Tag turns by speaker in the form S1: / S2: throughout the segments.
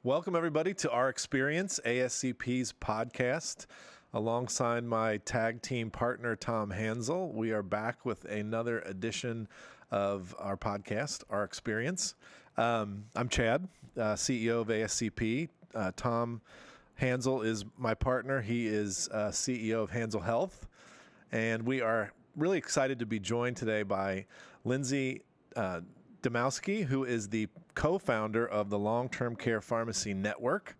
S1: Welcome, everybody, to Our Experience, ASCP's podcast. Alongside my tag team partner, Tom Hansel, we are back with another edition of our podcast, Our Experience. I'm Chad, CEO of ASCP. Tom Hansel is my partner. He is CEO of Hansel Health. And we are really excited to be joined today by Lindsay Dymowski, who is the co-founder of the Long-Term Care Pharmacy Network,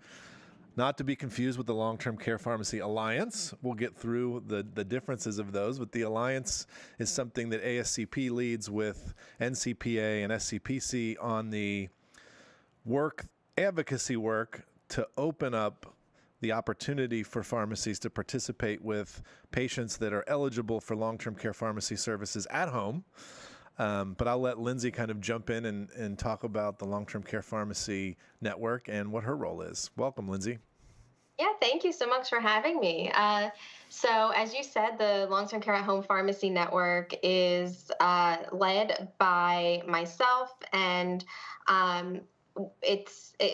S1: not to be confused with the Long-Term Care Pharmacy Alliance. We'll get through the differences of those, but the Alliance is something that ASCP leads with NCPA and SCPC on the advocacy work to open up the opportunity for pharmacies to participate with patients that are eligible for long-term care pharmacy services at home. But I'll let Lindsay kind of jump in and talk about the Long-Term Care Pharmacy Network and what her role is. Welcome, Lindsay.
S2: Yeah, thank you so much for having me. So as you said, the Long-Term Care at Home Pharmacy Network is led by myself, and it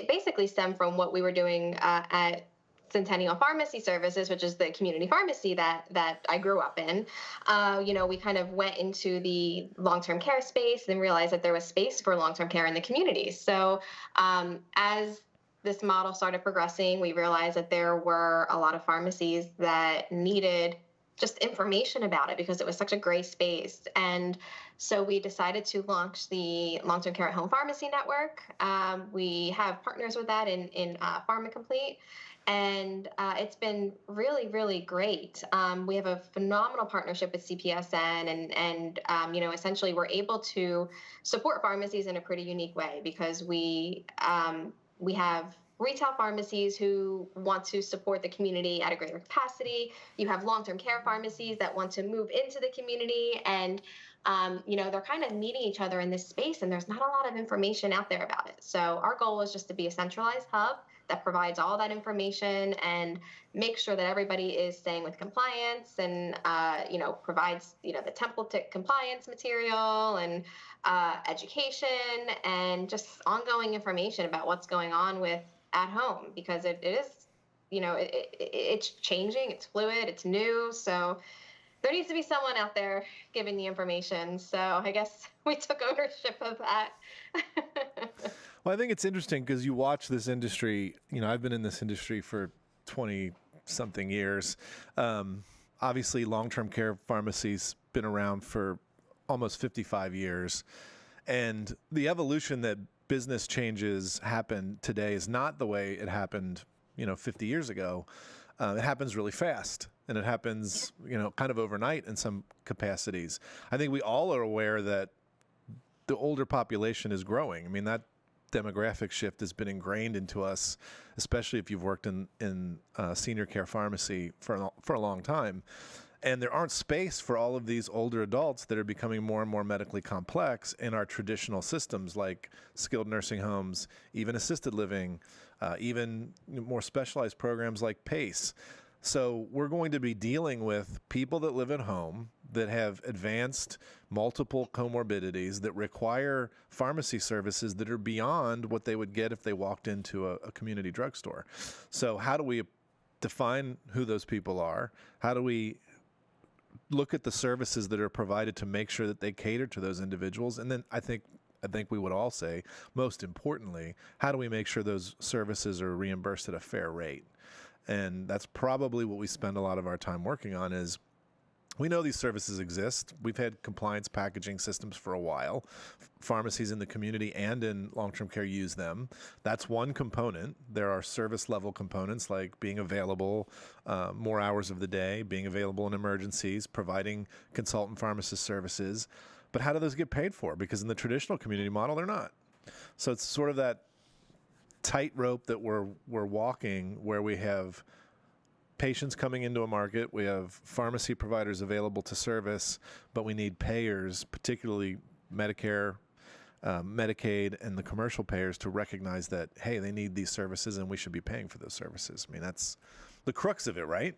S2: basically stemmed from what we were doing at Centennial Pharmacy Services, which is the community pharmacy that I grew up in. We kind of went into the long-term care space and realized that there was space for long-term care in the community. So as this model started progressing, we realized that there were a lot of pharmacies that needed just information about it because it was such a gray space. And so we decided to launch the Long-Term Care at Home Pharmacy Network. We have partners with that in PharmaComplete. And it's been really, really great. We have a phenomenal partnership with CPSN, and essentially we're able to support pharmacies in a pretty unique way because we have retail pharmacies who want to support the community at a greater capacity. You have long-term care pharmacies that want to move into the community, and they're kind of meeting each other in this space, and there's not a lot of information out there about it. So our goal is just to be a centralized hub that provides all that information and make sure that everybody is staying with compliance and, provides, the template compliance material and education and just ongoing information about what's going on with at home, because it is, it's changing, it's fluid, it's new. So there needs to be someone out there giving the information. So I guess we took ownership of that.
S1: Well, I think it's interesting because you watch this industry. I've been in this industry for 20-something years. Obviously, long-term care pharmacy's been around for almost 55 years. And the evolution that business changes happen today is not the way it happened, 50 years ago. It happens really fast, and it happens, kind of overnight in some capacities. I think we all are aware that the older population is growing. I mean, that demographic shift has been ingrained into us, especially if you've worked in senior care pharmacy for a long time. And there aren't space for all of these older adults that are becoming more and more medically complex in our traditional systems like skilled nursing homes, even assisted living, even more specialized programs like PACE. So we're going to be dealing with people that live at home that have advanced multiple comorbidities that require pharmacy services that are beyond what they would get if they walked into a community drugstore. So how do we define who those people are? How do we look at the services that are provided to make sure that they cater to those individuals? And then I think we would all say, most importantly, how do we make sure those services are reimbursed at a fair rate? And that's probably what we spend a lot of our time working on. Is we know these services exist. We've had compliance packaging systems for a while. Pharmacies in the community and in long-term care use them. That's one component. There are service level components like being available more hours of the day, being available in emergencies, providing consultant pharmacist services. But how do those get paid for? Because in the traditional community model, they're not. So it's sort of that tightrope that we're walking, where we have patients coming into a market, we have pharmacy providers available to service, but we need payers, particularly Medicare, Medicaid, and the commercial payers, to recognize that, hey, they need these services and we should be paying for those services. I mean, that's the crux of it, right?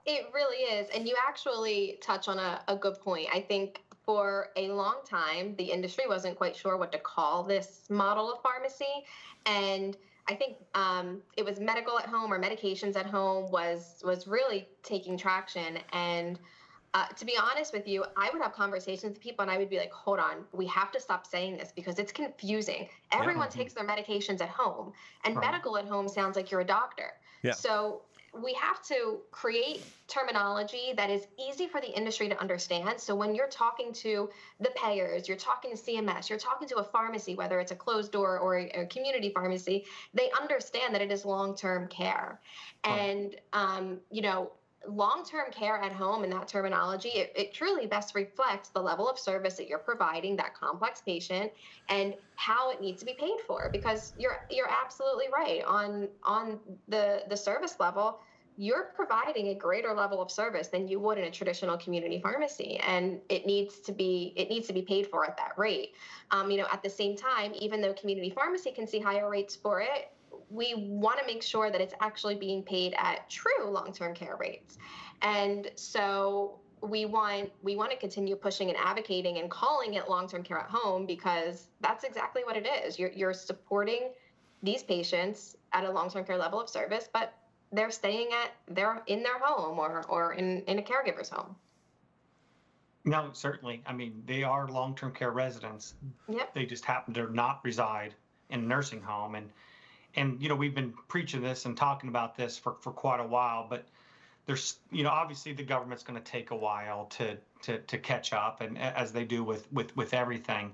S2: It really is. And you actually touch on a good point. I think for a long time, the industry wasn't quite sure what to call this model of pharmacy. And I think it was medical at home, or medications at home was really taking traction. And to be honest with you, I would have conversations with people and I would be like, hold on, we have to stop saying this because it's confusing. Everyone takes their medications at home, and medical at home sounds like you're a doctor.
S1: Yeah.
S2: So we have to create terminology that is easy for the industry to understand. So when you're talking to the payers, you're talking to CMS, you're talking to a pharmacy, whether it's a closed door or a community pharmacy, they understand that it is long-term care. And, long-term care at home and that terminology, it truly best reflects the level of service that you're providing that complex patient and how it needs to be paid for. Because you're absolutely right on the service level. You're providing a greater level of service than you would in a traditional community pharmacy, and it needs to be paid for at that rate. At the same time, even though community pharmacy can see higher rates for it, we want to make sure that it's actually being paid at true long-term care rates. And so we want to continue pushing and advocating and calling it long-term care at home, because that's exactly what it is. You're supporting these patients at a long-term care level of service, but they're staying in their home or in a caregiver's home.
S3: No, certainly. I mean, they are long-term care residents.
S2: Yep.
S3: They just happen to not reside in a nursing home. And we've been preaching this and talking about this for quite a while, but there's, obviously the government's going to take a while to catch up, and as they do with everything.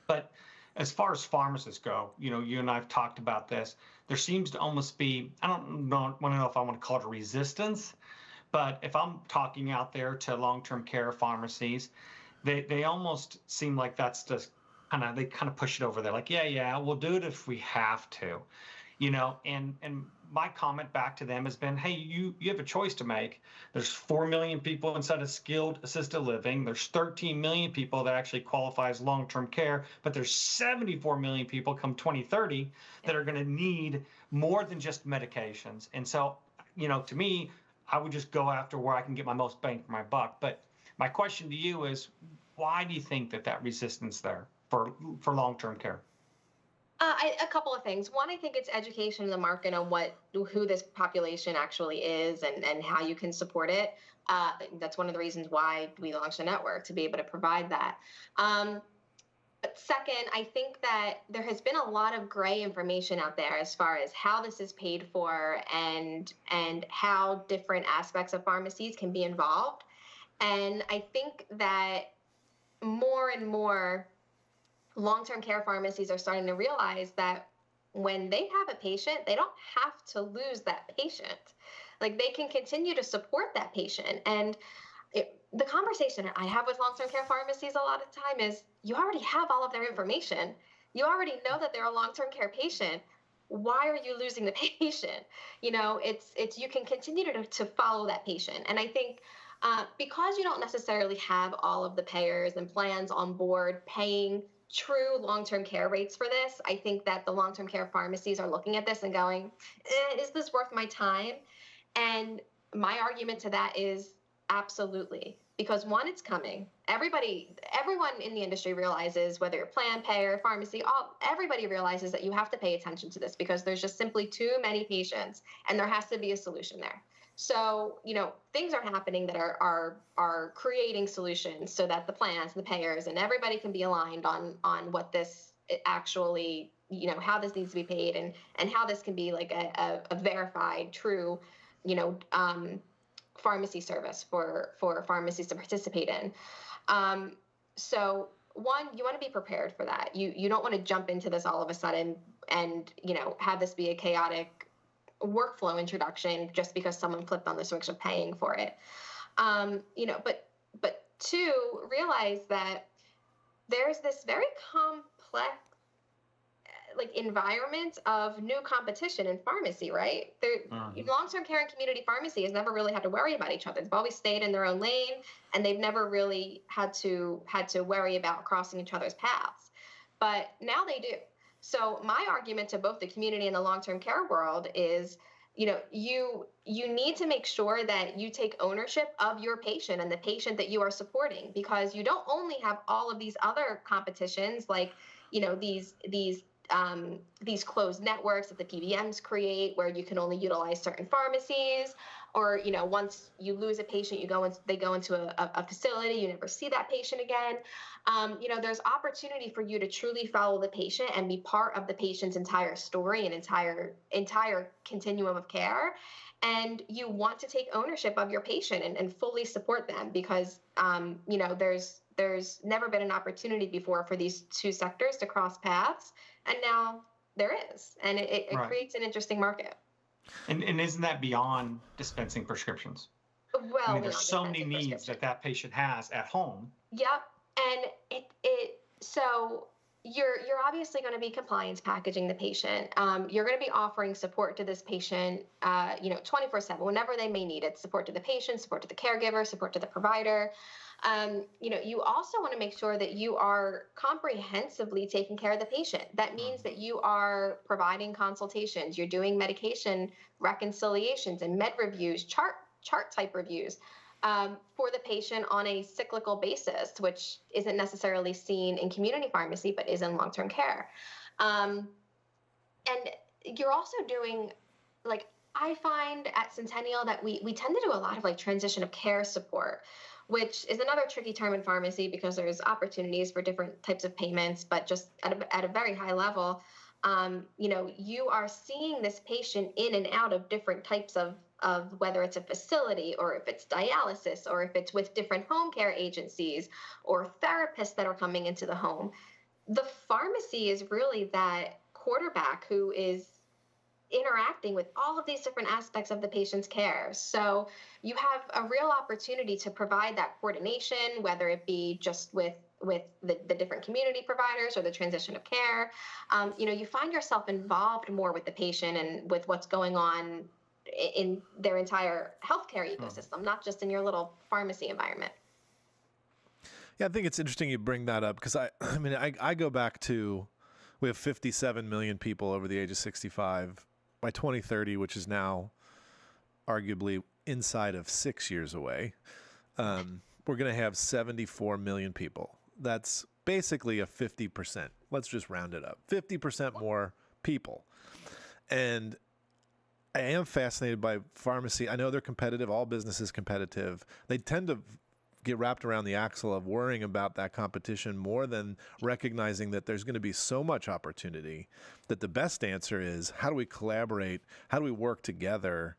S3: But as far as pharmacists go, you and I've talked about this. There seems to almost be, I don't know if I want to call it a resistance, but if I'm talking out there to long-term care pharmacies, they almost seem like that's just they kind of push it over there, like, yeah, we'll do it if we have to, and my comment back to them has been, hey, you have a choice to make. There's 4 million people inside of skilled assisted living. There's 13 million people that actually qualify as long-term care, but there's 74 million people come 2030 that are going to need more than just medications. And so, to me, I would just go after where I can get my most bang for my buck. But my question to you is, why do you think that resistance there for long-term care?
S2: A couple of things. One, I think it's education in the market on who this population actually is and how you can support it. That's one of the reasons why we launched a network, to be able to provide that. But second, I think that there has been a lot of gray information out there as far as how this is paid for and how different aspects of pharmacies can be involved. And I think that more and more long-term care pharmacies are starting to realize that when they have a patient, they don't have to lose that patient. Like, they can continue to support that patient. And the conversation I have with long-term care pharmacies a lot of the time is, you already have all of their information. You already know that they're a long-term care patient. Why are you losing the patient? It's you can continue to follow that patient. And I think because you don't necessarily have all of the payers and plans on board paying true long-term care rates for this, I think that the long-term care pharmacies are looking at this and going, is this worth my time? And my argument to that is absolutely. Because one, it's coming. Everyone in the industry realizes, whether you're plan, payer, pharmacy, everybody realizes that you have to pay attention to this, because there's just simply too many patients, and there has to be a solution there. So, things are happening that are creating solutions so that the plans, the payers, and everybody can be aligned on what this actually, how this needs to be paid, and how this can be like a verified, true, pharmacy service for pharmacies to participate in. So one, you want to be prepared for that. You don't want to jump into this all of a sudden and, have this be a chaotic workflow introduction just because someone flipped on the switch of paying for it. But two, realize that there's this very complex environment of new competition in pharmacy, right? Long-term care and community pharmacy has never really had to worry about each other. They've always stayed in their own lane, and they've never really had to worry about crossing each other's paths. But now they do. So my argument to both the community and the long-term care world is, you need to make sure that you take ownership of your patient and the patient that you are supporting, because you don't only have all of these other competitions, like, these these closed networks that the PBMs create where you can only utilize certain pharmacies, or, once you lose a patient, they go into a facility, you never see that patient again. There's opportunity for you to truly follow the patient and be part of the patient's entire story and entire continuum of care. And you want to take ownership of your patient and fully support them because, there's never been an opportunity before for these two sectors to cross paths. And now there is, and it
S3: Right.
S2: creates an interesting market.
S3: And isn't that beyond dispensing prescriptions?
S2: Well,
S3: I mean, there's so many needs that patient has at home.
S2: Yep. And so you're obviously going to be compliance packaging the patient. You're going to be offering support to this patient, 24/7, whenever they may need it. Support to the patient, support to the caregiver, support to the provider. You also want to make sure that you are comprehensively taking care of the patient. That means that you are providing consultations, you're doing medication reconciliations and med reviews, chart type reviews for the patient on a cyclical basis, which isn't necessarily seen in community pharmacy, but is in long-term care. And you're also doing, I find at Centennial that we tend to do a lot of transition of care support, which is another tricky term in pharmacy because there's opportunities for different types of payments, but just at a very high level, you are seeing this patient in and out of different types of whether it's a facility or if it's dialysis or if it's with different home care agencies or therapists that are coming into the home. The pharmacy is really that quarterback who is interacting with all of these different aspects of the patient's care. So you have a real opportunity to provide that coordination, whether it be just with the different community providers or the transition of care. You find yourself involved more with the patient and with what's going on in their entire healthcare ecosystem, not just in your little pharmacy environment.
S1: Yeah, I think it's interesting you bring that up because I go back to, we have 57 million people over the age of 65. By 2030, which is now arguably inside of 6 years away, we're going to have 74 million people. That's basically a 50%. Let's just round it up. 50% more people. And I am fascinated by pharmacy. I know they're competitive. All business is competitive. They tend to get wrapped around the axle of worrying about that competition more than recognizing that there's going to be so much opportunity that the best answer is, how do we collaborate? How do we work together?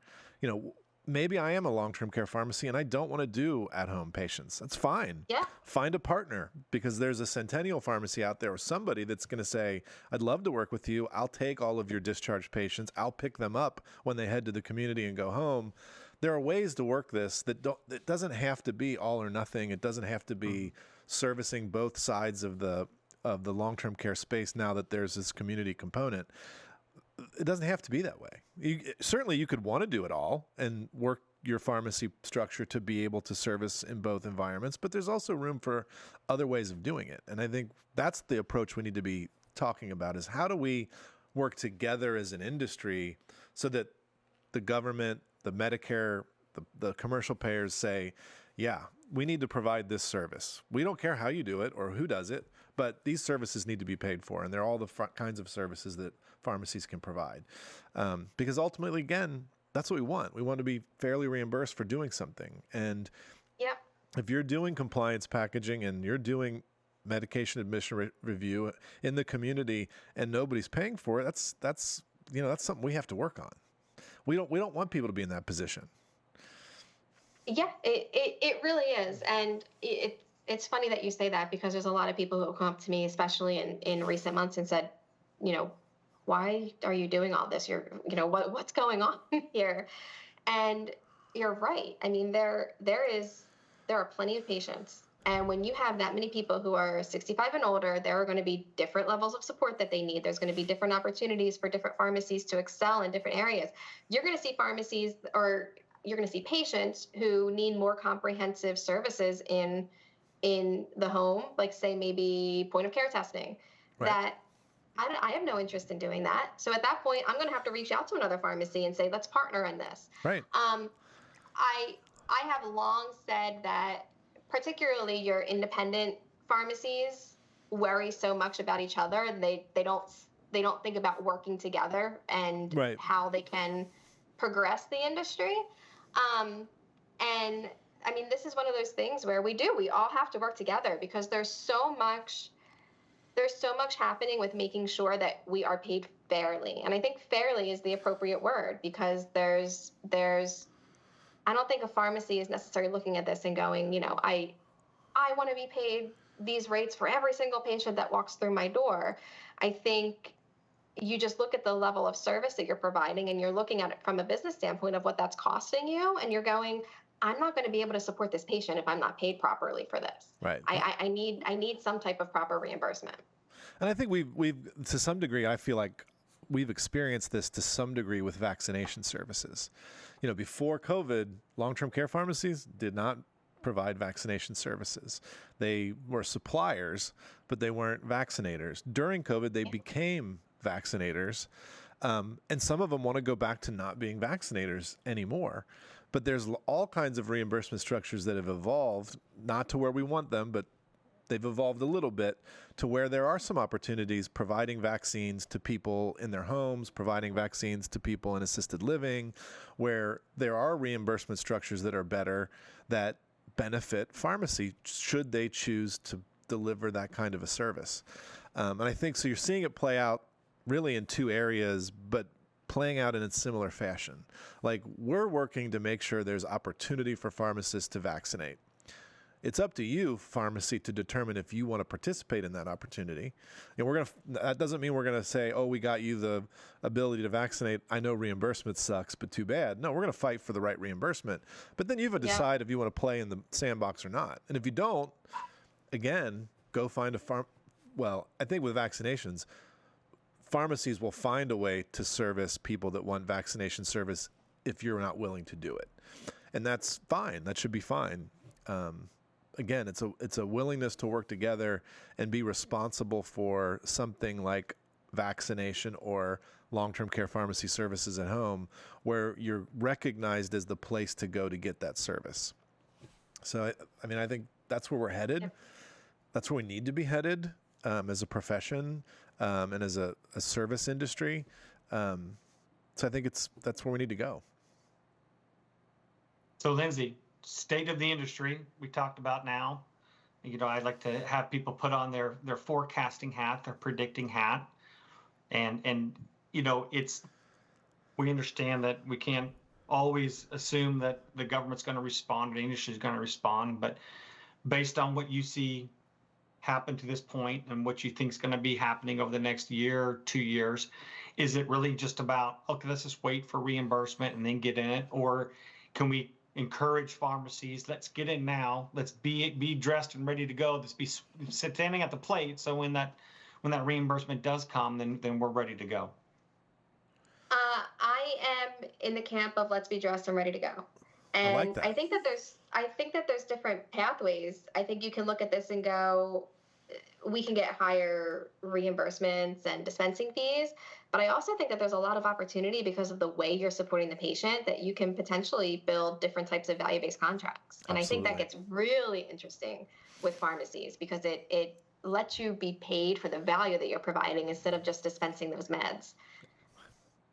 S1: Maybe I am a long-term care pharmacy and I don't want to do at-home patients. That's fine.
S2: Yeah.
S1: Find a partner, because there's a Centennial pharmacy out there or somebody that's going to say, I'd love to work with you. I'll take all of your discharged patients. I'll pick them up when they head to the community and go home. There are ways to work this that it doesn't have to be all or nothing. It doesn't have to be servicing both sides of the long-term care space now that there's this community component. It doesn't have to be that way. Certainly you could want to do it all and work your pharmacy structure to be able to service in both environments, but there's also room for other ways of doing it. And I think that's the approach we need to be talking about, is how do we work together as an industry so that the government, the Medicare, the commercial payers say, yeah, we need to provide this service. We don't care how you do it or who does it, but these services need to be paid for. And they're all the kinds of services that pharmacies can provide. Because ultimately, again, that's what we want. We want to be fairly reimbursed for doing something. And if you're doing compliance packaging and you're doing medication admission review in the community and nobody's paying for it, that's something we have to work on. We don't want people to be in that position.
S2: Yeah, it really is. And it's funny that you say that, because there's a lot of people who come up to me, especially in recent months, and said, why are you doing all this? What's going on here? And you're right. I mean, there are plenty of patients. And when you have that many people who are 65 and older, there are going to be different levels of support that they need. There's going to be different opportunities for different pharmacies to excel in different areas. You're going to see pharmacies, or you're going to see patients who need more comprehensive services in the home, like say maybe point of care testing, right, that I have no interest in doing that. So at that point, I'm going to have to reach out to another pharmacy and say, let's partner in this.
S1: Right.
S2: I have long said that particularly your independent pharmacies worry so much about each other, and they don't don't think about working together and
S1: Right.
S2: how they can progress the industry. And I mean, this is one of those things where we all have to work together, because there's so much happening with making sure that we are paid fairly. And I think fairly is the appropriate word, because I don't think a pharmacy is necessarily looking at this and going, I want to be paid these rates for every single patient that walks through my door. I think you just look at the level of service that you're providing, and you're looking at it from a business standpoint of what that's costing you. And you're going, I'm not going to be able to support this patient if I'm not paid properly for this.
S1: Right.
S2: I need some type of proper reimbursement.
S1: And I think we've to some degree, I feel like we've experienced this to some degree with vaccination services. Before COVID, long-term care pharmacies did not provide vaccination services. They were suppliers, but they weren't vaccinators. During COVID, they became vaccinators. And some of them want to go back to not being vaccinators anymore. But there's all kinds of reimbursement structures that have evolved, not to where we want them, but they've evolved a little bit to where there are some opportunities providing vaccines to people in their homes, providing vaccines to people in assisted living, where there are reimbursement structures that are better, that benefit pharmacy should they choose to deliver that kind of a service. And I think so you're seeing it play out really in two areas, but playing out in a similar fashion. Like, we're working to make sure there's opportunity for pharmacists to vaccinate. It's up to you, pharmacy, to determine if you want to participate in that opportunity. And that doesn't mean we're going to say, oh, we got you the ability to vaccinate. I know reimbursement sucks, but too bad. No, we're going to fight for the right reimbursement. But then you have to decide if you want to play in the sandbox or not. And if you don't, again, go find well, I think with vaccinations, pharmacies will find a way to service people that want vaccination service if you're not willing to do it. And that's fine. That should be fine. Again, it's a willingness to work together and be responsible for something like vaccination or long-term care pharmacy services at home, where you're recognized as the place to go to get that service. So, I think that's where we're headed. Yep. That's where we need to be headed as a profession and as a service industry. So I think that's where we need to go.
S3: So, Lindsay, state of the industry we talked about now. I'd like to have people put on their forecasting hat, their predicting hat, and we understand that we can't always assume that the government's going to respond or the industry is going to respond, but based on what you see happen to this point and what you think is going to be happening over the next year or 2 years, is it really just about, okay, let's just wait for reimbursement and then get in it? Or can we encourage pharmacies, let's get in now, let's be dressed and ready to go, let's be standing at the plate, so when that reimbursement does come, then we're ready to go?
S2: I am in the camp of let's be dressed and ready to go. And I like that. I think that there's different pathways. I think you can look at this and go, we can get higher reimbursements and dispensing fees. But I also think that there's a lot of opportunity because of the way you're supporting the patient, that you can potentially build different types of value-based contracts. And Absolutely. I think that gets really interesting with pharmacies, because it lets you be paid for the value that you're providing instead of just dispensing those meds.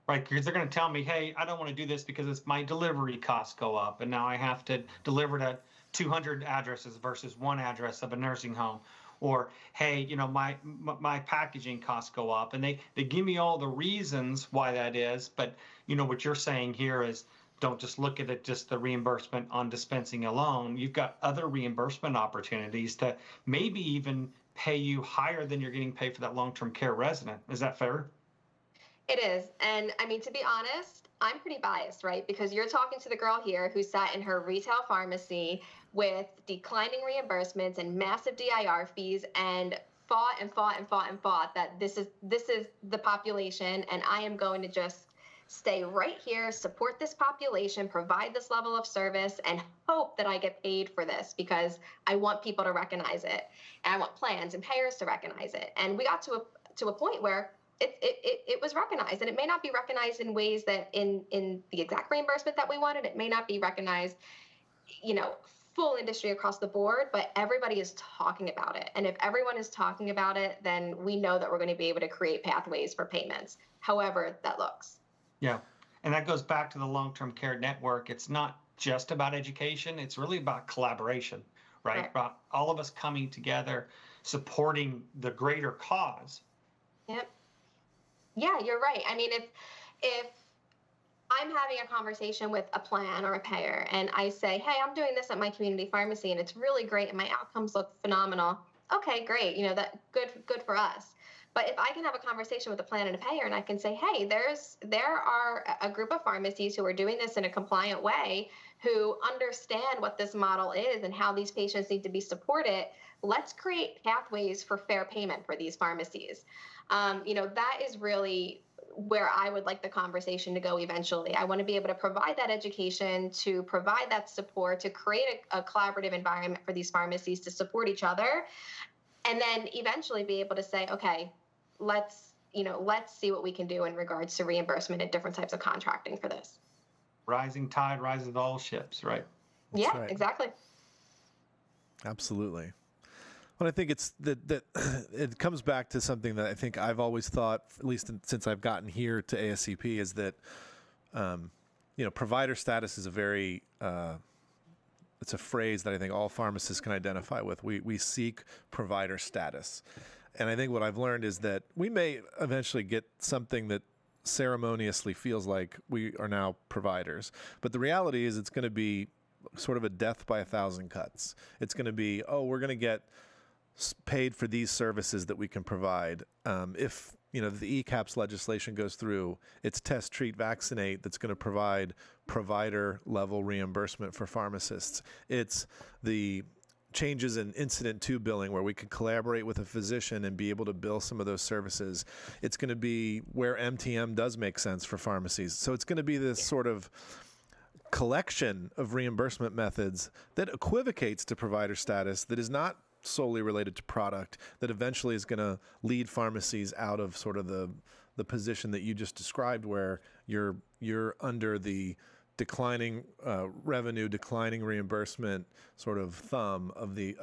S3: Right, because they're going to tell me, hey, I don't want to do this because my delivery costs go up, and now I have to deliver to 200 addresses versus one address of a nursing home. Or, hey, my packaging costs go up, and they give me all the reasons why that is. But what you're saying here is, don't just look at it just the reimbursement on dispensing alone. You've got other reimbursement opportunities to maybe even pay you higher than you're getting paid for that long-term care resident. Is that fair?
S2: It is. And to be honest, I'm pretty biased, right? Because you're talking to the girl here who sat in her retail pharmacy with declining reimbursements and massive DIR fees and fought that this is the population, and I am going to just stay right here, support this population, provide this level of service, and hope that I get paid for this, because I want people to recognize it, and I want plans and payers to recognize it. And we got to a point where it was recognized, and it may not be recognized in ways that in the exact reimbursement that we wanted. It may not be recognized, full industry across the board, but everybody is talking about it. And if everyone is talking about it, then we know that we're going to be able to create pathways for payments, however that looks.
S3: Yeah. And that goes back to the long-term care network. It's not just about education. It's really about collaboration, right? About all of us coming together, supporting the greater cause.
S2: Yep. Yeah, you're right. I mean, if I'm having a conversation with a plan or a payer and I say, hey, I'm doing this at my community pharmacy and it's really great and my outcomes look phenomenal. Okay, great. You know, that good for us. But if I can have a conversation with a plan and a payer and I can say, hey, there are a group of pharmacies who are doing this in a compliant way, who understand what this model is and how these patients need to be supported, let's create pathways for fair payment for these pharmacies. You know, that is really where I would like the conversation to go eventually. I want to be able to provide that education, to provide that support, to create a collaborative environment for these pharmacies to support each other, and then eventually be able to say, okay, let's see what we can do in regards to reimbursement and different types of contracting for this.
S3: Rising tide rises all ships, right?
S2: That's
S1: right.
S2: Exactly.
S1: Absolutely. Well, I think it's that it comes back to something that I think I've always thought, at least since I've gotten here to ASCP, is that, provider status is it's a phrase that I think all pharmacists can identify with. We seek provider status. And I think what I've learned is that we may eventually get something that ceremoniously feels like we are now providers. But the reality is it's going to be sort of a death by a thousand cuts. It's going to be, we're going to get paid for these services that we can provide. If the ECAPS legislation goes through, it's test, treat, vaccinate that's going to provide provider level reimbursement for pharmacists. It's the changes in incident to billing where we could collaborate with a physician and be able to bill some of those services. It's going to be where MTM does make sense for pharmacies. So it's going to be this sort of collection of reimbursement methods that equivocates to provider status, that is not solely related to product, that eventually is going to lead pharmacies out of sort of the position that you just described, where you're under the declining revenue, declining reimbursement sort of thumb of the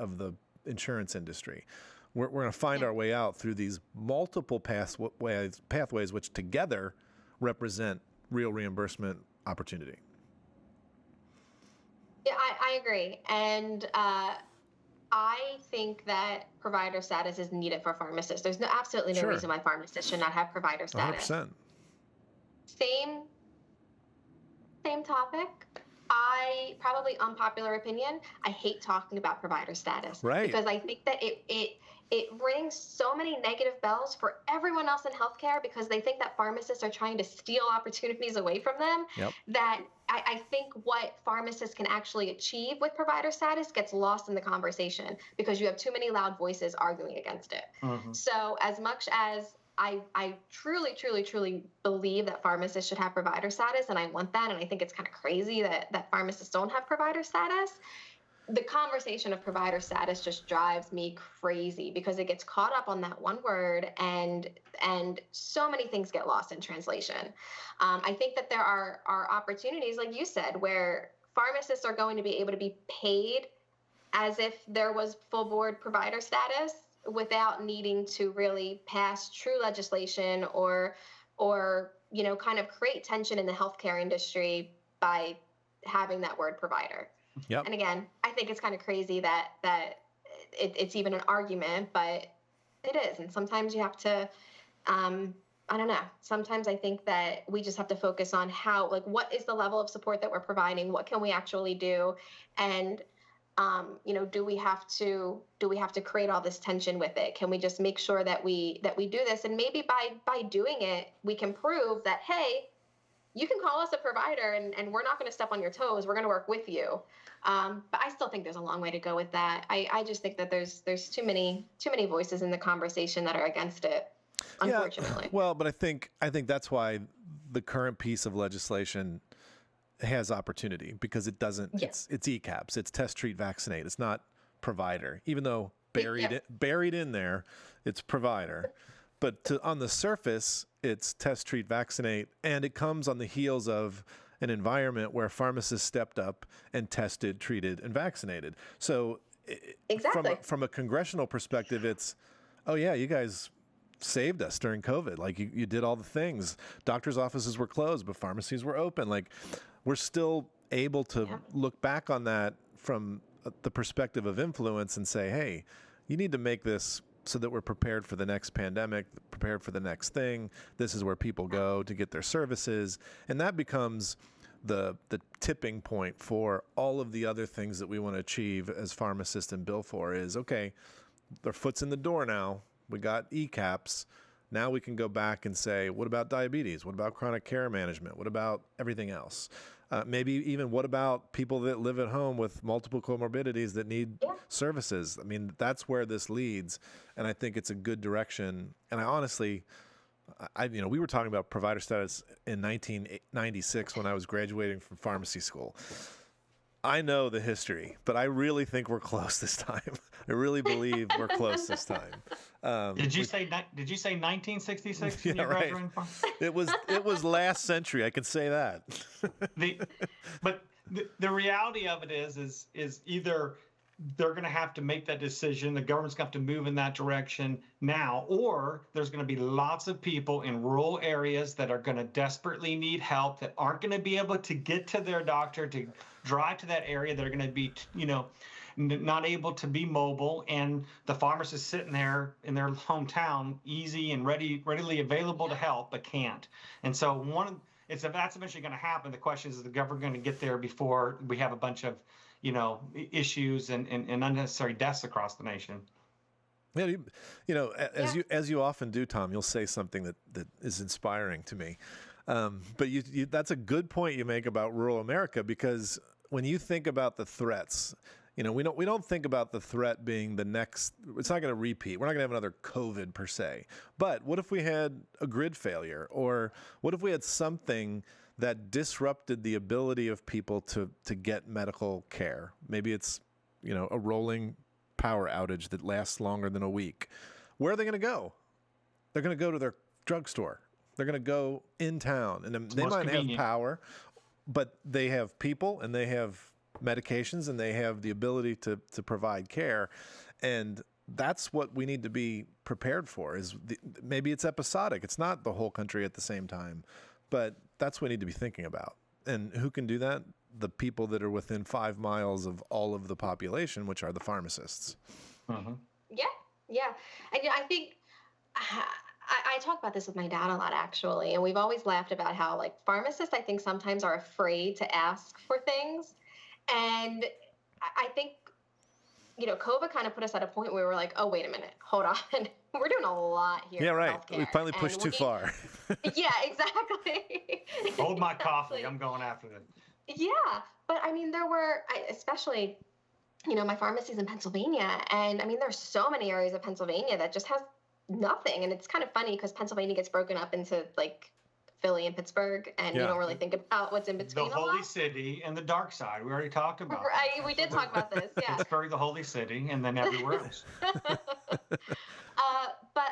S1: insurance industry. We're going to find our way out through these multiple pathways, which together represent real reimbursement opportunity.
S2: Yeah, I agree. And I think that provider status is needed for pharmacists. There's absolutely no reason why pharmacists should not have provider status.
S1: 100%.
S2: Same topic. Probably unpopular opinion, I hate talking about provider status.
S1: Right.
S2: Because I think that it rings so many negative bells for everyone else in healthcare, because they think that pharmacists are trying to steal opportunities away from them.
S1: Yep.
S2: That I think what pharmacists can actually achieve with provider status gets lost in the conversation because you have too many loud voices arguing against it. Mm-hmm. So as much as I truly, truly, truly believe that pharmacists should have provider status, and I want that, and I think it's kind of crazy that pharmacists don't have provider status, the conversation of provider status just drives me crazy because it gets caught up on that one word, and so many things get lost in translation. I think that there are opportunities, like you said, where pharmacists are going to be able to be paid as if there was full board provider status without needing to really pass true legislation or kind of create tension in the healthcare industry by having that word provider.
S1: Yep.
S2: And again, I think it's kind of crazy that it's even an argument, but it is. And sometimes you have to, I don't know. Sometimes I think that we just have to focus on what is the level of support that we're providing? What can we actually do? And, do we have to create all this tension with it? Can we just make sure that we do this? And maybe by doing it, we can prove that, hey, you can call us a provider and we're not going to step on your toes. We're going to work with you. But I still think there's a long way to go with that. I just think that there's too many voices in the conversation that are against it, unfortunately.
S1: Yeah, well, but I think that's why the current piece of legislation has opportunity, because it doesn't, it's ECAPS, it's test, treat, vaccinate. It's not provider, even though buried in there, it's provider. But on the surface, it's test, treat, vaccinate, and it comes on the heels of an environment where pharmacists stepped up and tested, treated, and vaccinated. So
S2: Exactly.
S1: from a congressional perspective, it's, oh yeah, you guys saved us during COVID. Like you did all the things. Doctors' offices were closed, but pharmacies were open. Like we're still able to look back on that from the perspective of influence and say, hey, you need to make this so that we're prepared for the next pandemic, prepared for the next thing. This is where people go to get their services. And that becomes the tipping point for all of the other things that we want to achieve as pharmacists and bill for is, okay, their foot's in the door now. We got ECAPs. Now we can go back and say, what about diabetes? What about chronic care management? What about everything else? Maybe even what about people that live at home with multiple comorbidities that need services? I mean, that's where this leads, and I think it's a good direction. And I honestly, we were talking about provider status in 1996 when I was graduating from pharmacy school. I know the history, but I really think we're close this time. I really believe we're close this time.
S3: Did you say 1966 when you graduated from?
S1: It was last century. I can say that.
S3: But the reality of it is either they're going to have to make that decision, the government's going to have to move in that direction now, or there's going to be lots of people in rural areas that are going to desperately need help that aren't going to be able to get to their doctor, to drive to that area. They're going to be, not able to be mobile, and the pharmacist sitting there in their hometown, easy and readily available to help, but can't. And so that's eventually going to happen. The question is the government going to get there before we have a bunch of issues and unnecessary deaths across the nation?
S1: Yeah, as you often do, Tom, you'll say something that is inspiring to me. But that's a good point you make about rural America, because when you think about the threats, we don't think about the threat being the next. It's not going to repeat. We're not going to have another COVID per se. But what if we had a grid failure, or what if we had something that disrupted the ability of people to get medical care? Maybe it's, a rolling power outage that lasts longer than a week. Where are they going to go? They're going to go to their drugstore. They're going to go in town, and they might have power, but they have people and they have medications and they have the ability to provide care. And that's what we need to be prepared for. Maybe it's episodic. It's not the whole country at the same time, but that's what we need to be thinking about. And who can do that? The people that are within 5 miles of all of the population, which are the pharmacists.
S3: Mm-hmm.
S2: Yeah. And I think I talk about this with my dad a lot, actually. And we've always laughed about how, pharmacists, I think, sometimes are afraid to ask for things. And I think, COVID kind of put us at a point where we were like, oh, wait a minute, hold on. We're doing a lot here.
S1: Yeah, right.
S2: Healthcare.
S1: We finally pushed too far.
S2: Yeah, exactly.
S3: Hold my coffee. I'm going after it.
S2: Yeah. But there were, especially, my pharmacy's in Pennsylvania. And there's so many areas of Pennsylvania that just has nothing. And it's kind of funny because Pennsylvania gets broken up into Philly and Pittsburgh, and you don't really think about what's in between.
S3: The holy city and the dark side. We already talked about
S2: Right, we did talk about this, yeah.
S3: Pittsburgh, the holy city, and then everywhere else.
S2: But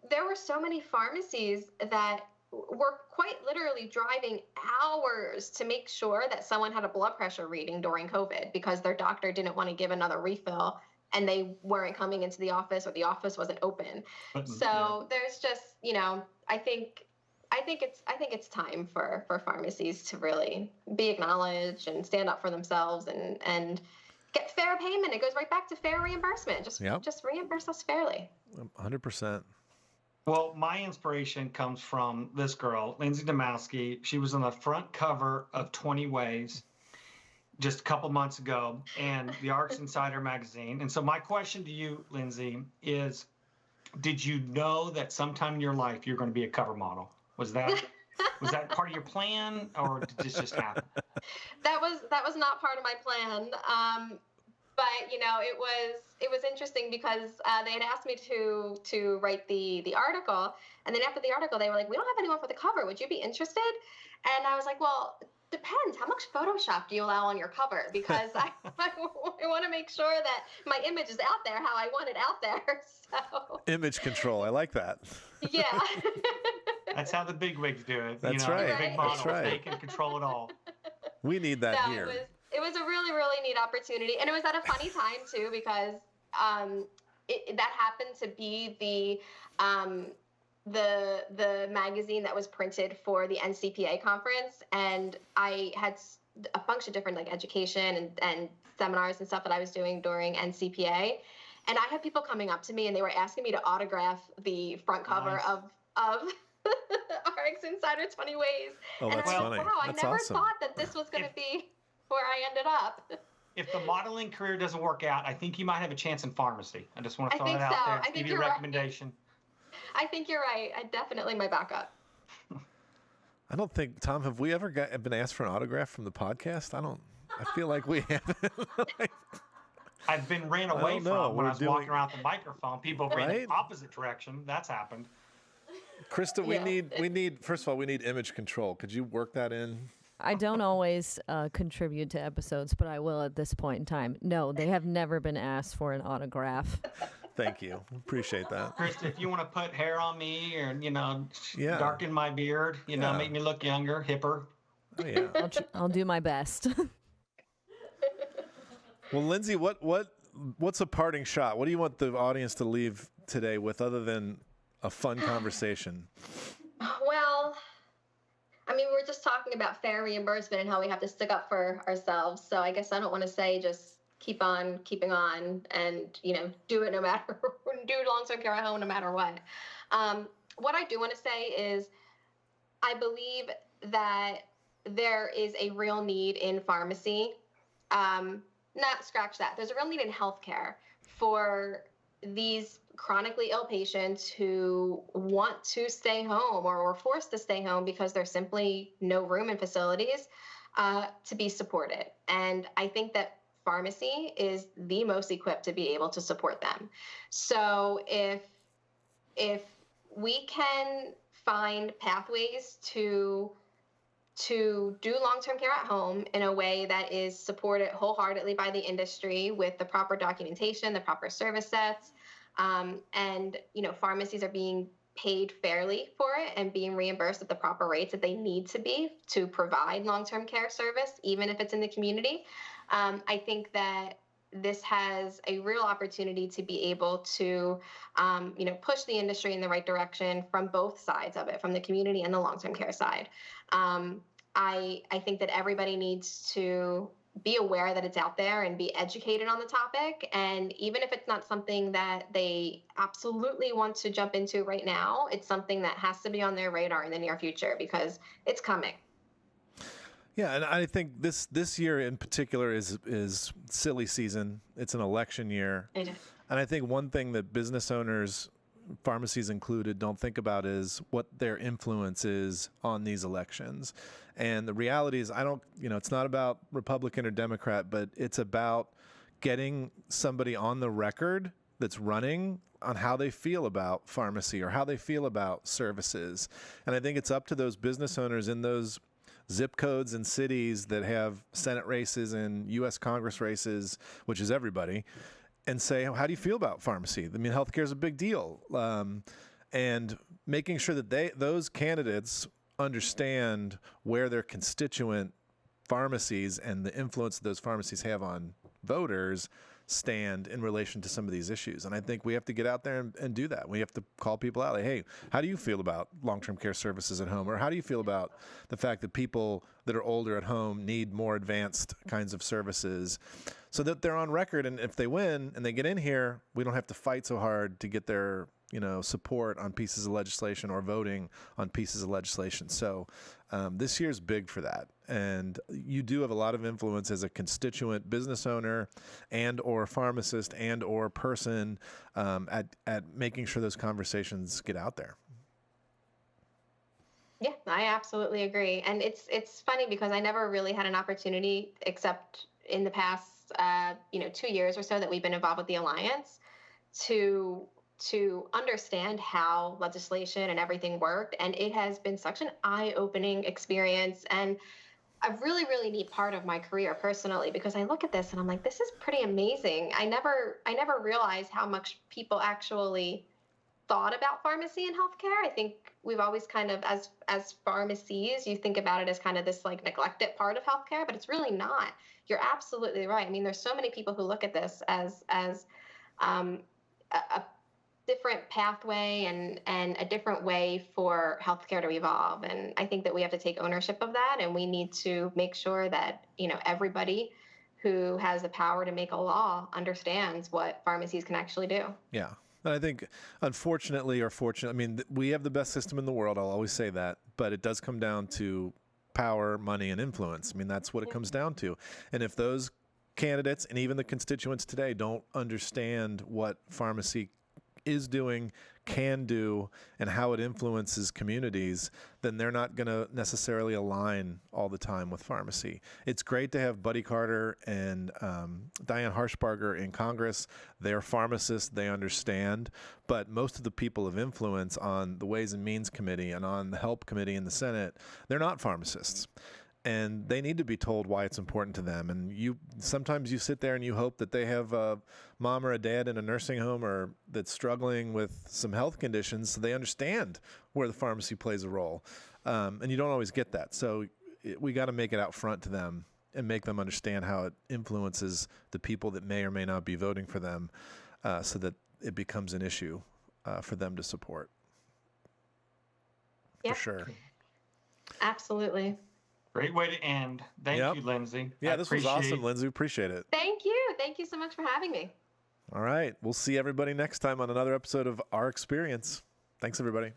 S2: there were so many pharmacies that were quite literally driving hours to make sure that someone had a blood pressure reading during COVID because their doctor didn't want to give another refill, and they weren't coming into the office, or the office wasn't open. So there's just, I think it's time for pharmacies to really be acknowledged and stand up for themselves and get fair payment. It goes right back to fair reimbursement. Just reimburse us fairly.
S1: 100%.
S3: Well, my inspiration comes from this girl, Lindsay Dymowski. She was on the front cover of 20 Ways just a couple months ago, and the Arts Insider magazine. And so my question to you, Lindsay, is, did you know that sometime in your life you're going to be a cover model? Was that part of your plan, or did this just happen?
S2: That was not part of my plan. But it was interesting because they had asked me to write the article, and then after the article they were like, we don't have anyone for the cover. Would you be interested? And I was like, well, depends. How much Photoshop do you allow on your cover? Because I want to make sure that my image is out there how I want it out there. So
S1: image control. I like that.
S2: Yeah.
S3: That's how the bigwigs do it.
S1: That's
S3: The
S1: right.
S3: big
S1: That's
S3: models,
S1: right.
S3: they can control it all.
S1: We need that
S2: No,
S1: here.
S2: it was a really, really neat opportunity. And it was at a funny time too, because that happened to be the magazine that was printed for the NCPA conference. And I had a bunch of different like education and seminars and stuff that I was doing during NCPA. And I had people coming up to me and they were asking me to autograph the front cover
S3: Nice.
S2: of RX Insider 20 Ways.
S1: Oh,
S2: And
S1: that's
S2: I was
S1: funny.
S2: like, wow,
S1: That's
S2: I never
S1: awesome.
S2: thought that this was going to be where I ended up.
S3: If the modeling career doesn't work out, I think you might have a chance in pharmacy. I just want to
S2: I
S3: throw
S2: think
S3: it out
S2: so.
S3: there.
S2: I think
S3: Give you a
S2: you're right.
S3: recommendation.
S2: I think you're right. I definitely my backup.
S1: I don't think, Tom, have we ever been asked for an autograph from the podcast? I feel like we haven't.
S3: I've been ran away
S1: don't know.
S3: from when
S1: We're
S3: I was walking around the microphone. People ran
S1: Right?
S3: the opposite direction. That's happened.
S1: Krista,
S2: Yeah.
S1: we need, first of all, we need image control. Could you work that in?
S4: I don't always contribute to episodes, but I will at this point in time. No, they have never been asked for an autograph.
S1: Thank you. Appreciate that.
S3: Krista, if you want to put hair on me or,
S1: Yeah.
S3: darken my beard,
S1: Yeah.
S3: make me look younger, hipper.
S1: Oh, yeah.
S4: I'll do my best.
S1: Well, Lindsay, what's a parting shot? What do you want the audience to leave today with other than a fun conversation?
S2: Well, I mean, we're just talking about fair reimbursement and how we have to stick up for ourselves. So I guess I don't want to say just keep on keeping on and, do it no matter, do long-term care at home no matter what. What I do want to say is I believe that there is a real need in pharmacy. Not scratch that. There's a real need in healthcare for these chronically ill patients who want to stay home or are forced to stay home because there's simply no room in facilities to be supported. And I think that pharmacy is the most equipped to be able to support them. So if we can find pathways to do long-term care at home in a way that is supported wholeheartedly by the industry with the proper documentation, the proper service sets, and pharmacies are being paid fairly for it and being reimbursed at the proper rates that they need to be to provide long-term care service, even if it's in the community. I think that this has a real opportunity to be able to, push the industry in the right direction from both sides of it, from the community and the long-term care side. I think that everybody needs to be aware that it's out there and be educated on the topic. And even if it's not something that they absolutely want to jump into right now, it's something that has to be on their radar in the near future because it's coming.
S1: Yeah, and I think this year in particular is silly season. It's an election year.
S2: It is.
S1: And I think one thing that business owners, pharmacies included, don't think about is what their influence is on these elections. And the reality is, it's not about Republican or Democrat, but it's about getting somebody on the record that's running on how they feel about pharmacy or how they feel about services. And I think it's up to those business owners in those zip codes and cities that have Senate races and U.S. Congress races, which is everybody, and say, how do you feel about pharmacy? I mean, healthcare is a big deal. And making sure that those candidates understand where their constituent pharmacies and the influence that those pharmacies have on voters stand in relation to some of these issues. And I think we have to get out there and do that. We have to call people out like, hey, how do you feel about long-term care services at home? Or how do you feel about the fact that people that are older at home need more advanced kinds of services so that they're on record? And if they win and they get in here, we don't have to fight so hard to get their support on pieces of legislation or voting on pieces of legislation. So this year's big for that. And you do have a lot of influence as a constituent business owner and or pharmacist and or person at making sure those conversations get out there.
S2: Yeah, I absolutely agree. And it's funny because I never really had an opportunity except in the past 2 years or so that we've been involved with the Alliance to understand how legislation and everything worked. And it has been such an eye-opening experience and a really, really neat part of my career personally, because I look at this and I'm like, this is pretty amazing. I never realized how much people actually thought about pharmacy and healthcare. I think we've always kind of, as pharmacies, you think about it as kind of this like neglected part of healthcare, but it's really not. You're absolutely right. I mean, there's so many people who look at this as a different pathway and a different way for healthcare to evolve. And I think that we have to take ownership of that, and we need to make sure that, everybody who has the power to make a law understands what pharmacies can actually do.
S1: Yeah. And I think, unfortunately or fortunately, I mean, we have the best system in the world. I'll always say that. But it does come down to power, money, and influence. I mean, that's what it comes down to. And if those candidates and even the constituents today don't understand what pharmacy is doing, can do, and how it influences communities, then they're not going to necessarily align all the time with pharmacy. It's great to have Buddy Carter and Diane Harshbarger in Congress. They're pharmacists. They understand. But most of the people of influence on the Ways and Means Committee and on the Help Committee in the Senate, they're not pharmacists. And they need to be told why it's important to them. And sometimes you sit there and you hope that they have a mom or a dad in a nursing home or that's struggling with some health conditions, so they understand where the pharmacy plays a role. And you don't always get that. So we got to make it out front to them and make them understand how it influences the people that may or may not be voting for them, so that it becomes an issue for them to support.
S2: Yeah.
S1: For sure.
S2: Absolutely.
S3: Great way to end. Thank you, Lindsay.
S1: Yeah, this was awesome, Lindsay. Appreciate it.
S2: Thank you. Thank you so much for having me.
S1: All right. We'll see everybody next time on another episode of Our Experience. Thanks, everybody.